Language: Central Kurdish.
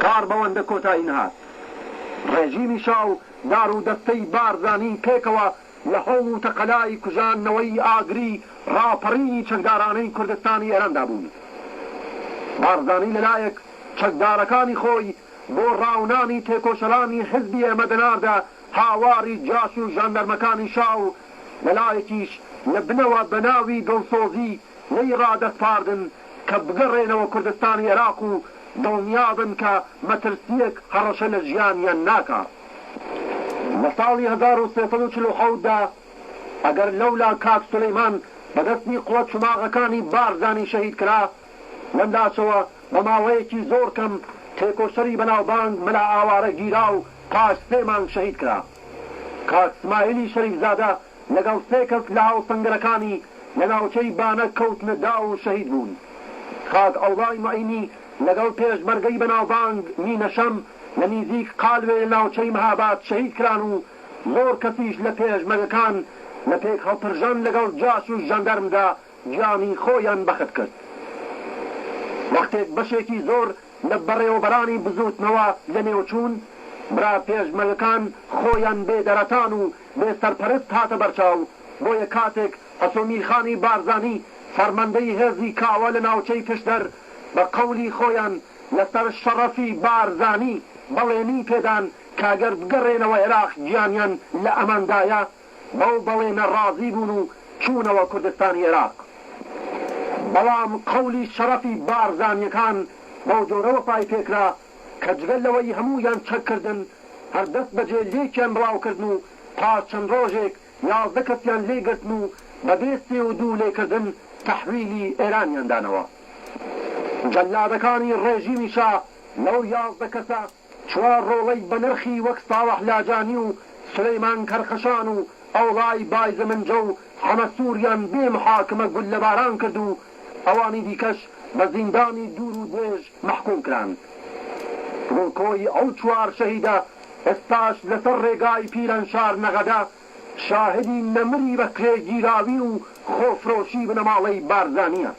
کار بەوەندە کۆتایی نهات. ڕێژیمی شاو دار و دەستەی بارزانی پێکەوە لە هەوڵ و تەقەلای کوژانەوەی ئاگری ڕاپەڕینی چەکدارانەی کوردستانی ئێراندا بوون. بارزانی لەلایەک چەکدارەکانی خۆی بۆ ڕاونانی تێکۆشەلانی حزبی ئێمەدەناردا هاواری جاش و ژاندەرمەکانی شاو لەلایەکیش لە بنەوە بەناوی دڵسۆزی لەی ڕادەسپاردن کە بگەڕێنەوە کوردستانی عێراق و دڵنیابن کە مەترسیەک هەڕەشە لە ژیانیان ناکات. لە ساڵی 1347دا ئەگەر لەولا کاک سولەیمان بەدەستی قووەت شماغەکانی بارزانی شەهید کرا، لەمداشەوە بە ماوەیەکی زۆر کەم تێکۆشەری بەناوبانگ مەلا ئاوارە گیرا و پاش 3 مانگ شەهید کرا. کاک اسماعیلی شەریفزادە لەگەڵ 3 کەس لە هاوسەنگەرەکانی لە ناوچەی بانە کەوتنە دا و شەهید بوون. خاک ئەوڵای معینی لەگەڵ پێشمەرگەی بەناوبانگ مینەشەم لە نزیک قالوێ لە ناوچەی مەهاباد شەهید کران و زۆر کەسیش لە پێشمەرگەکان لە پێک هەڵپرژان لەگەڵ جاش و ژەندەرمدا گیانی خۆیان بەخت کرد. وەختێک بەشێکی زۆر لە بەڕێوەبەرانی بزوتنەوە لە نێوچوون برا پێشمەرگەکان خۆیان بێدەرەتان و بێسەرپەرست هاتە بەرچاو، بۆیە کاتێک ئەسۆمیرخانی بارزانی فەرمەندەی هێزی کاوە لە ناوچەی پشدەر بە قەولی خۆیان لەسەر شەڕەفی بارزانی بەڵێنی پێدان کاگەر بگەڕێنەوە عێراق گیانیان لە ئەماندایە، بەو بەڵێنە ڕازی بوون و چوونەوە کوردستانی عێراق. بەڵام قەولی شەڕەفی بارزانیەکان بەو جۆرەوە پای پێکرا کە جگەل لەوەی هەموویان چەککردن هەر دەست بەجێ لێکیان بڵاوکردن و پاش چەند ڕۆژێک 11 کەسیان لێگرتن و بەبێ 32 لێکردن تەحویلی ئێرانیان دانەوە. جەلادەکانی ڕێژیمیشا لەو 11 کەسە 4 ڕۆڵەی بە نرخی وەک ساوەح لاجانی و سولەیمان کەرخەشان و ئەوڵای بایزەمنجە و هەمە سووریان بێ محاکمە گول لەباران کرد و ئەوانی دیکەش بە زیندانی دوور و درێژ محکوم کران. ڕووکۆی ئەو 4 شەهیدە ئێستاش لەسەر ڕێگای پیرەنشار نەغەدا شاهدی نەمری بە کرێگیراوی و خۆفرۆشی بنەماڵەی بارزانیە.